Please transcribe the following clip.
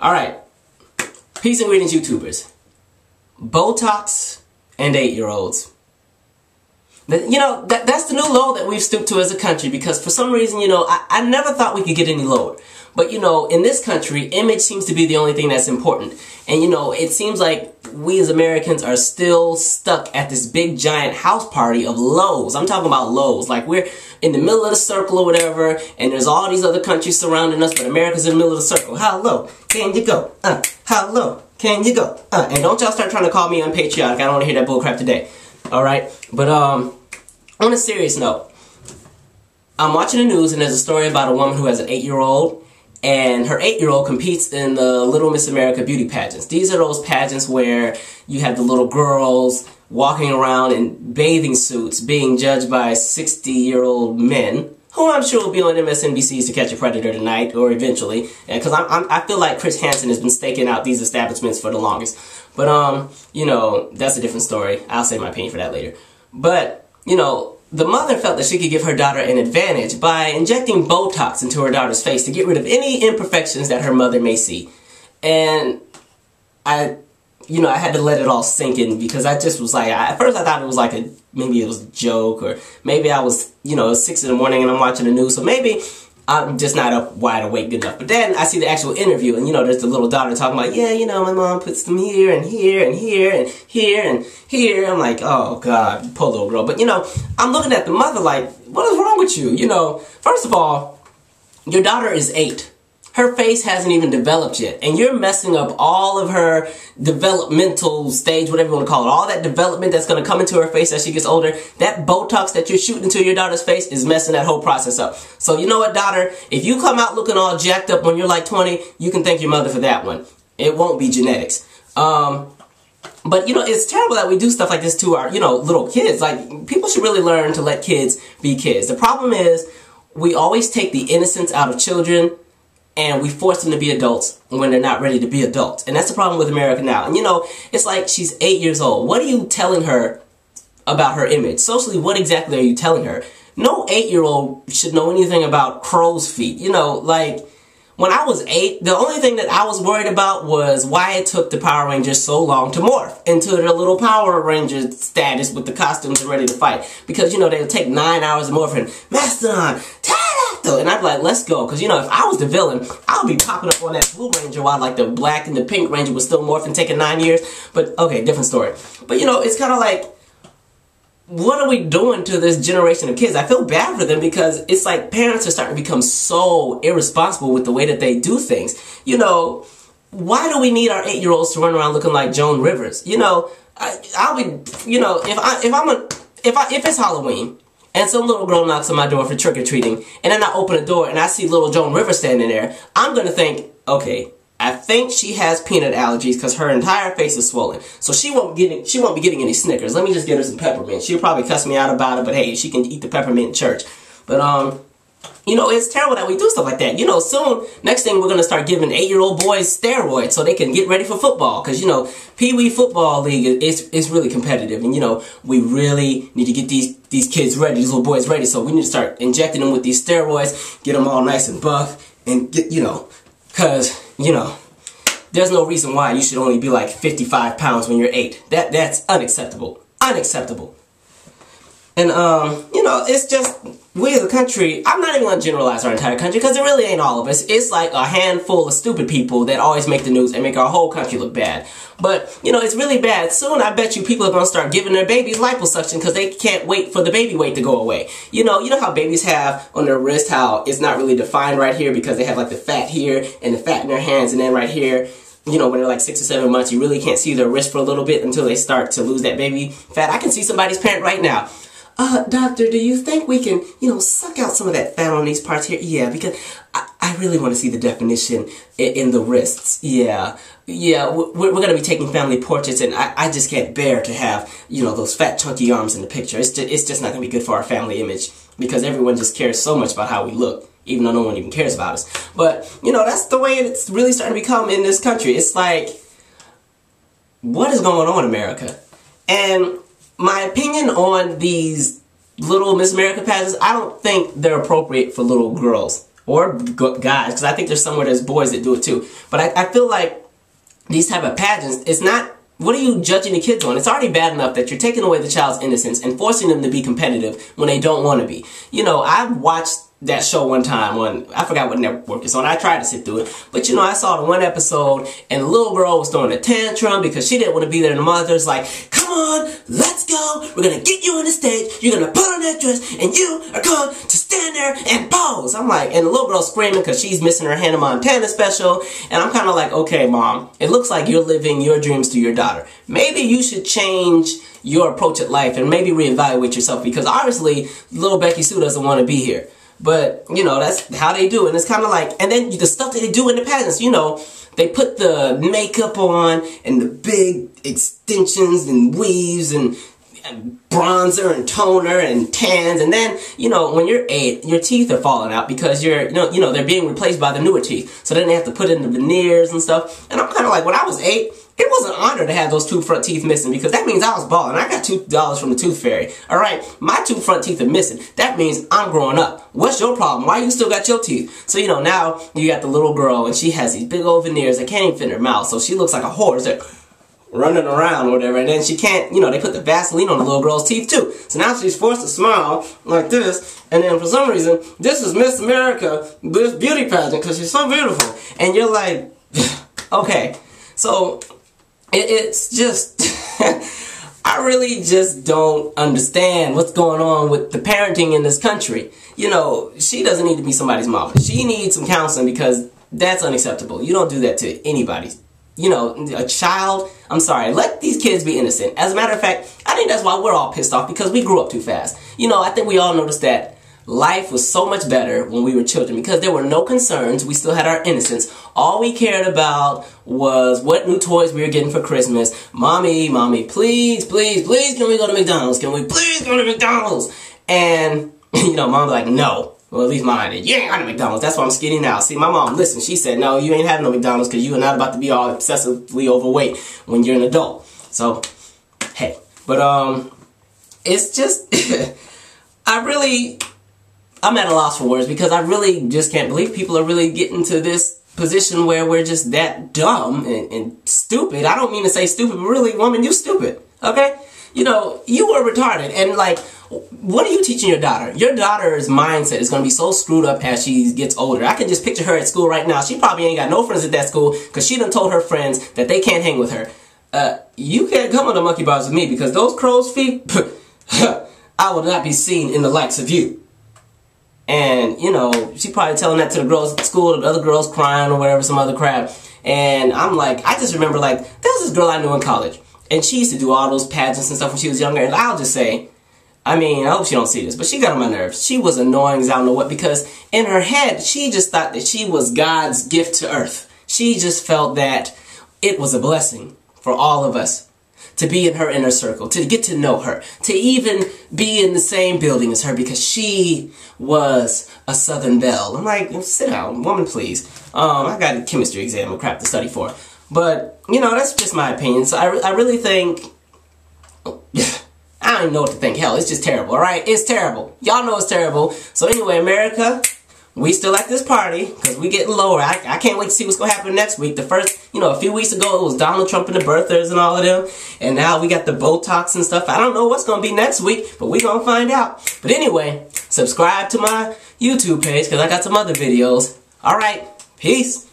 Alright. Peace and greetings, YouTubers. BOTOX and 8-year-olds. You know, that's the new low that we've stooped to as a country, because for some reason, you know, I never thought we could get any lower. But, you know, in this country, image seems to be the only thing that's important. And, you know, it seems like we as Americans are still stuck at this big giant house party of lows. I'm talking about lows. Like, we're in the middle of the circle or whatever, and there's all these other countries surrounding us, but America's in the middle of the circle. How low can you go? How low can you go? And don't y'all start trying to call me unpatriotic. I don't want to hear that bullcrap today. Alright? But, on a serious note, I'm watching the news, and there's a story about a woman who has an 8-year-old, and her 8-year-old competes in the Little Miss America beauty pageants. These are those pageants where you have the little girls walking around in bathing suits being judged by 60-year-old men, who I'm sure will be on MSNBCs To Catch a Predator tonight, or eventually, because I feel like Chris Hansen has been staking out these establishments for the longest. But, you know, that's a different story. I'll save my opinion for that later. But, you know, the mother felt that she could give her daughter an advantage by injecting BOTOX into her daughter's face to get rid of any imperfections that her mother may see. And I had to let it all sink in, because I just was like, at first I thought it was like maybe it was a joke, or maybe I was, you know, 6 in the morning and I'm watching the news, so maybe I'm just not up wide awake good enough. But then I see the actual interview, and, you know, there's the little daughter talking about, yeah, you know, my mom puts them here and here and here and here and here. I'm like, oh, God, poor little girl. But, you know, I'm looking at the mother like, what is wrong with you? You know, first of all, your daughter is 8. Her face hasn't even developed yet, and you're messing up all of her developmental stage, whatever you want to call it. All that development that's going to come into her face as she gets older, that BOTOX that you're shooting into your daughter's face is messing that whole process up. So you know what, daughter? If you come out looking all jacked up when you're like 20, you can thank your mother for that one. It won't be genetics. But, you know, it's terrible that we do stuff like this to our, you know, little kids. Like, people should really learn to let kids be kids. The problem is, we always take the innocence out of children, and we force them to be adults when they're not ready to be adults. And that's the problem with America now. And, you know, it's like she's 8 years old. What are you telling her about her image? Socially, what exactly are you telling her? No 8-year-old should know anything about crow's feet. You know, like, when I was 8, the only thing that I was worried about was why it took the Power Rangers so long to morph into their little Power Ranger status with the costumes and ready to fight. Because, you know, they would take 9 hours to morph in Mastodon, and I'd be like, let's go. Because, you know, if I was the villain, I would be popping up on that Blue Ranger while, like, the Black and the Pink Ranger was still morphing, taking 9 years. But, okay, different story. But, you know, it's kind of like, what are we doing to this generation of kids? I feel bad for them, because it's like parents are starting to become so irresponsible with the way that they do things. You know, why do we need our 8-year-olds to run around looking like Joan Rivers? You know, I'll be, you know, if it's Halloween, and some little girl knocks on my door for trick-or-treating, and then I open the door and I see little Joan Rivers standing there, I'm going to think, okay, I think she has peanut allergies because her entire face is swollen. So she won't be getting any Snickers. Let me just get her some peppermint. She'll probably cuss me out about it, but hey, she can eat the peppermint in church. But, you know, it's terrible that we do stuff like that. You know, soon, next thing, we're going to start giving 8-year-old boys steroids so they can get ready for football. Because, you know, Pee Wee Football League is really competitive. And, you know, we really need to get these kids ready, these little boys ready. So we need to start injecting them with these steroids, get them all nice and buff, and get, you know, because, you know, there's no reason why you should only be like 55 pounds when you're 8. That's unacceptable. Unacceptable. And, you know, it's just, we as a country, I'm not even going to generalize our entire country, because it really ain't all of us. It's like a handful of stupid people that always make the news and make our whole country look bad. But, you know, it's really bad. Soon, I bet you people are going to start giving their babies liposuction because they can't wait for the baby weight to go away. You know how babies have on their wrist how it's not really defined right here because they have like the fat here and the fat in their hands, and then right here, you know, when they're like 6 or 7 months, you really can't see their wrist for a little bit until they start to lose that baby fat. I can see somebody's parent right now. Doctor, do you think we can, you know, suck out some of that fat on these parts here? Yeah, because I really want to see the definition in the wrists. Yeah, we're going to be taking family portraits, and I just can't bear to have, you know, those fat, chunky arms in the picture. It's just not going to be good for our family image, because everyone just cares so much about how we look, even though no one even cares about us. But, you know, that's the way it's really starting to become in this country. It's like, what is going on in America? And my opinion on these Little Miss America pageants, I don't think they're appropriate for little girls. or guys, because I think there's somewhere there's boys that do it too. But I feel like these type of pageants, it's not, what are you judging the kids on? It's already bad enough that you're taking away the child's innocence and forcing them to be competitive when they don't want to be. You know, I watched that show one time on, I forgot what network it's on. I tried to sit through it. But you know, I saw the one episode and the little girl was throwing a tantrum because she didn't want to be there. And the mother's like, come on, let's go. We're going to get you on the stage. You're going to put on that dress and you are going to stand there and pose. I'm like, and the little girl's screaming because she's missing her Hannah Montana special. And I'm kind of like, okay, mom, it looks like you're living your dreams through your daughter. Maybe you should change your approach at life and maybe reevaluate yourself, because obviously little Becky Sue doesn't want to be here. But, you know, that's how they do it. And it's kind of like, and then the stuff that they do in the pageants, you know, they put the makeup on and the big extensions and weaves and bronzer and toner and tans. And then, you know, when you're 8, your teeth are falling out because you're, you know, they're being replaced by the newer teeth. So then they have to put in the veneers and stuff. And I'm kind of like, when I was 8, it was an honor to have those 2 front teeth missing, because that means I was balling. I got $2 from the tooth fairy. All right, my 2 front teeth are missing. That means I'm growing up. What's your problem? Why you still got your teeth? So, you know, now you got the little girl and she has these big old veneers that can't even fit in her mouth. So she looks like a horse that running around or whatever. And then she can't, you know, they put the Vaseline on the little girl's teeth too. So now she's forced to smile like this. And then for some reason, this is Miss America, this beauty pageant, because she's so beautiful. And you're like, okay. So it's just, I really just don't understand what's going on with the parenting in this country. You know, she doesn't need to be somebody's mama. She needs some counseling, because that's unacceptable. You don't do that to anybody. You know, a child, I'm sorry, let these kids be innocent. As a matter of fact, I think that's why we're all pissed off, because we grew up too fast. You know, I think we all noticed that life was so much better when we were children, because there were no concerns. We still had our innocence. All we cared about was what new toys we were getting for Christmas. Mommy, please, please, please, can we go to McDonald's? Can we please go to McDonald's? And, you know, Mom's like, no. Well, at least mine did. You ain't got no McDonald's. That's why I'm skinny now. See, my mom, listen, she said, no, you ain't having no McDonald's because you are not about to be all obsessively overweight when you're an adult. So, hey. But, it's just, I'm at a loss for words, because I really just can't believe people are really getting to this position where we're just that dumb and stupid. I don't mean to say stupid, but really, woman, you stupid. Okay? You know, you were retarded. And like, what are you teaching your daughter? Your daughter's mindset is going to be so screwed up as she gets older. I can just picture her at school right now. She probably ain't got no friends at that school because she done told her friends that they can't hang with her. You can't come on the monkey bars with me, because those crow's feet, I will not be seen in the likes of you. And, you know, she probably telling that to the girls at school, the other girls crying or whatever, some other crap. And I'm like, I just remember, like, there was this girl I knew in college, and she used to do all those pageants and stuff when she was younger. And I'll just say, I mean, I hope she don't see this, but she got on my nerves. She was annoying as I don't know what, because in her head, she just thought that she was God's gift to earth. She just felt that it was a blessing for all of us to be in her inner circle, to get to know her, to even be in the same building as her, because she was a Southern belle. I'm like, sit down, woman, please. I got a chemistry exam and crap to study for. But, you know, that's just my opinion. So I really think, I don't even know what to think. Hell, it's just terrible, alright? It's terrible. Y'all know it's terrible. So anyway, America, we still at this party, because we getting lower. I can't wait to see what's going to happen next week. The first, you know, a few weeks ago, it was Donald Trump and the birthers and all of them. And now we got the BOTOX and stuff. I don't know what's going to be next week, but we going to find out. But anyway, subscribe to my YouTube page, because I got some other videos. Alright, peace.